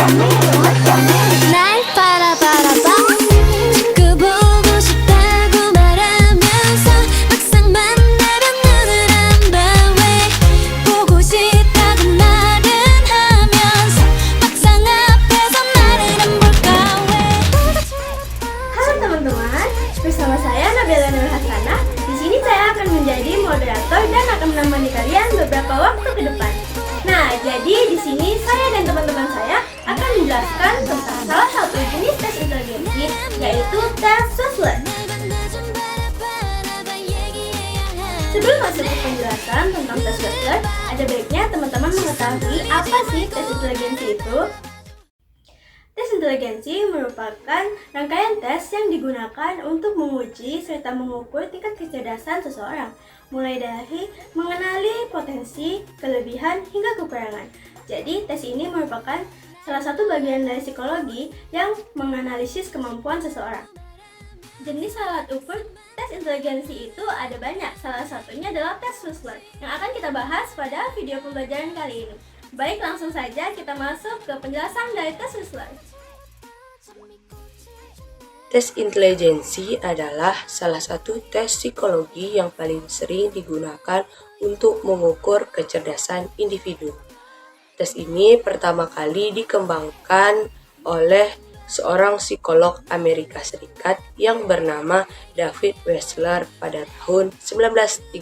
날 바라봐 자꾸 보고 싶다고 말하면서 막상 만나면 눈을 안 봐 왜 보고 싶다고 말은 하면서 막상 앞에서 나를 안 볼까 왜. Halo teman-teman, bersama saya Nabila Nur Hasanah. Di sini saya akan menjadi moderator dan akan menemani kalian beberapa waktu ke depan. Nah, jadi di sini saya dan teman-teman saya akan menjelaskan tentang salah satu jenis tes intelijensi, yaitu tes Wechsler. Sebelum masuk ke penjelasan tentang tes Wechsler, ada baiknya teman-teman mengetahui apa sih tes intelijensi itu. Tes intelijensi merupakan rangkaian tes yang digunakan untuk menguji serta mengukur tingkat kecerdasan seseorang, mulai dari mengenali potensi, kelebihan, hingga kekurangan. Jadi, tes ini merupakan salah satu bagian dari psikologi yang menganalisis kemampuan seseorang. Jenis alat ukur tes intelijensi itu ada banyak, salah satunya adalah tes Wechsler yang akan kita bahas pada video pembelajaran kali ini. Baik, langsung saja kita masuk ke penjelasan dari tes Wechsler. Tes intelijensi adalah salah satu tes psikologi yang paling sering digunakan untuk mengukur kecerdasan individu. Tes ini pertama kali dikembangkan oleh seorang psikolog Amerika Serikat yang bernama David Wechsler pada tahun 1939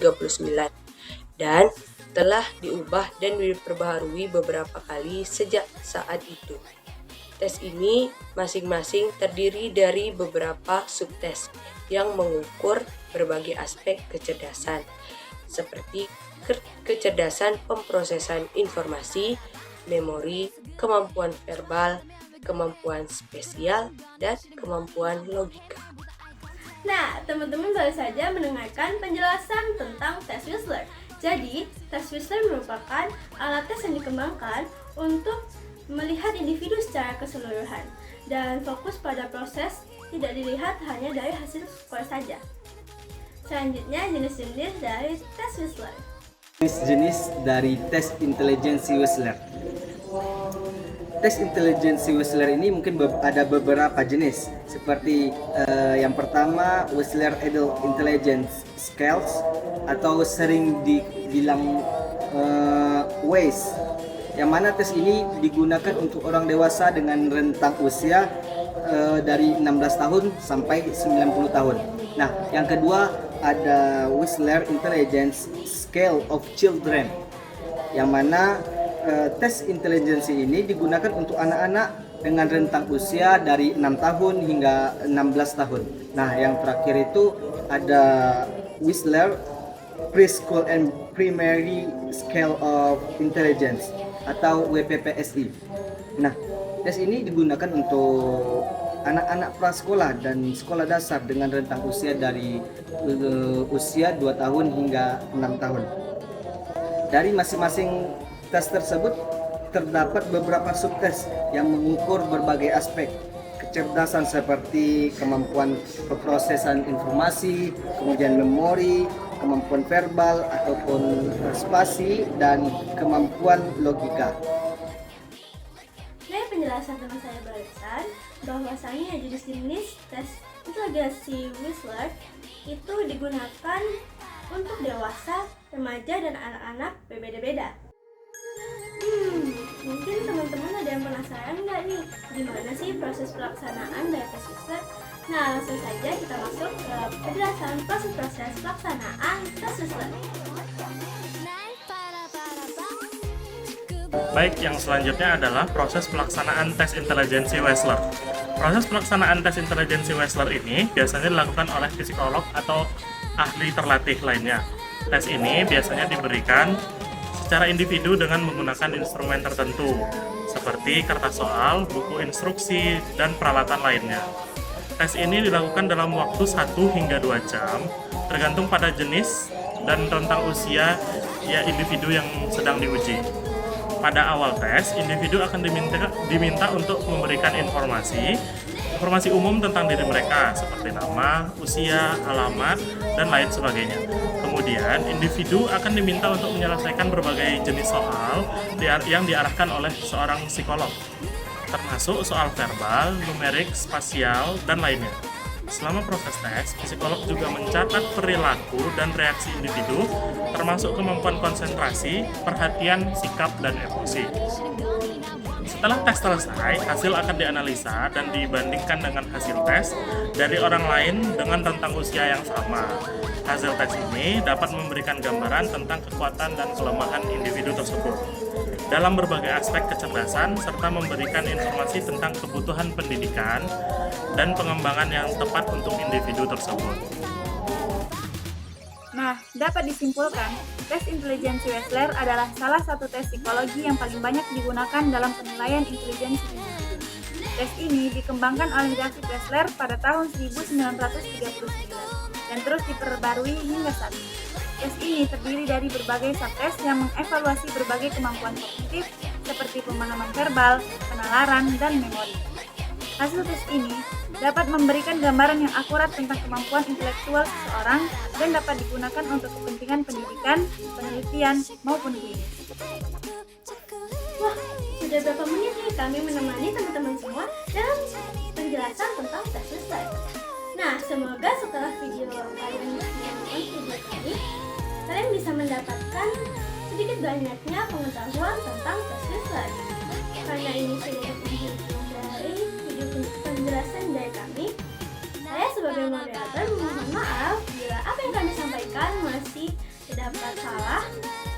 dan telah diubah dan diperbaharui beberapa kali sejak saat itu. Tes ini masing-masing terdiri dari beberapa subtes yang mengukur berbagai aspek kecerdasan, seperti kecerdasan pemrosesan informasi, memori, kemampuan verbal, kemampuan spesial, dan kemampuan logika. Nah, teman-teman baru saja mendengarkan penjelasan tentang tes Wechsler. Jadi, tes Wechsler merupakan alat tes yang dikembangkan untuk melihat individu secara keseluruhan dan fokus pada proses, tidak dilihat hanya dari hasil skor saja. Selanjutnya, jenis-jenis dari tes Wechsler. Jenis dari tes intelijensi Wechsler. Tes intelijensi Wechsler ini mungkin ada beberapa jenis, seperti yang pertama Wechsler Adult Intelligence Scales atau sering dibilang WAIS, yang mana tes ini digunakan untuk orang dewasa dengan rentang usia dari 16 tahun sampai 90 tahun. Nah, yang kedua ada Wechsler Intelligence Scale of Children, yang mana tes intelijensi ini digunakan untuk anak-anak dengan rentang usia dari 6 tahun hingga 16 tahun. Nah, yang terakhir itu ada Wechsler Preschool and Primary Scale of Intelligence atau WPPSI. Nah, tes ini digunakan untuk anak-anak prasekolah dan sekolah dasar dengan rentang usia dari usia 2 tahun hingga 6 tahun. Dari masing-masing tes tersebut terdapat beberapa subtes yang mengukur berbagai aspek kecerdasan seperti kemampuan pemrosesan informasi, kemudian memori, kemampuan verbal ataupun spasi, dan kemampuan logika. Dari penjelasan teman saya barusan, bahwasanya jenis-jenis tes intelijensi Wechsler itu digunakan untuk dewasa, remaja, dan anak-anak berbeda-beda. Mungkin teman-teman ada yang penasaran nggak nih, gimana sih proses pelaksanaan dari tes Wechsler? Nah, langsung saja kita masuk ke penjelasan proses pelaksanaan tes Wechsler. Baik, yang selanjutnya adalah proses pelaksanaan tes intelijensi Wechsler. Proses pelaksanaan tes intelijensi Wechsler ini biasanya dilakukan oleh psikolog atau ahli terlatih lainnya. Tes ini biasanya diberikan secara individu dengan menggunakan instrumen tertentu, seperti kertas soal, buku instruksi, dan peralatan lainnya. Tes ini dilakukan dalam waktu 1 hingga 2 jam, tergantung pada jenis dan rentang usia individu yang sedang diuji. Pada awal tes, individu akan diminta untuk memberikan informasi umum tentang diri mereka, seperti nama, usia, alamat, dan lain sebagainya. Kemudian, individu akan diminta untuk menyelesaikan berbagai jenis soal yang diarahkan oleh seorang psikolog. termasuk soal verbal, numerik, spasial, dan lainnya. Selama proses tes, psikolog juga mencatat perilaku dan reaksi individu, termasuk kemampuan konsentrasi, perhatian, sikap, dan emosi. Setelah tes selesai, hasil akan dianalisa dan dibandingkan dengan hasil tes dari orang lain dengan rentang usia yang sama. Hasil tes ini dapat memberikan gambaran tentang kekuatan dan kelemahan individu tersebut dalam berbagai aspek kecerdasan, serta memberikan informasi tentang kebutuhan pendidikan dan pengembangan yang tepat untuk individu tersebut. Nah, dapat disimpulkan, tes intelijensi Wechsler adalah salah satu tes psikologi yang paling banyak digunakan dalam penilaian intelijensi individu. Tes ini dikembangkan oleh David Wechsler pada tahun 1939 dan terus diperbarui hingga saat ini. Tes ini terdiri dari berbagai subtes yang mengevaluasi berbagai kemampuan kognitif seperti pemahaman verbal, penalaran, dan memori. Hasil tes ini dapat memberikan gambaran yang akurat tentang kemampuan intelektual seseorang dan dapat digunakan untuk kepentingan pendidikan, penelitian, maupun klinis. Wah, sudah berapa menit nih kami menemani teman-teman semua dalam penjelasan tentang tes Wechsler. Nah, semoga setelah video kalian menonton video kami, kalian bisa mendapatkan sedikit banyaknya pengetahuan tentang tes Wechsler. Karena ini sedikit dari video penjelasan dari kami, saya sebagai moderator mohon maaf bila apa yang kami sampaikan masih terdapat salah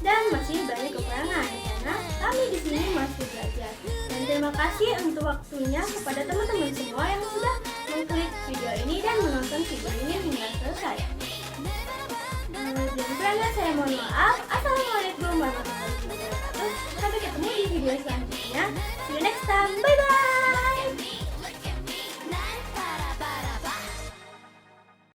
dan masih banyak kekurangan karena kami di sini masih belajar. Dan terima kasih untuk waktunya kepada teman-teman semua yang sudah mengklik video ini dan menonton video ini hingga selesai. Dan karena saya mohon maaf. Assalamualaikum warahmatullahi wabarakatuh. Sampai ketemu di video selanjutnya. See you next time. Bye bye.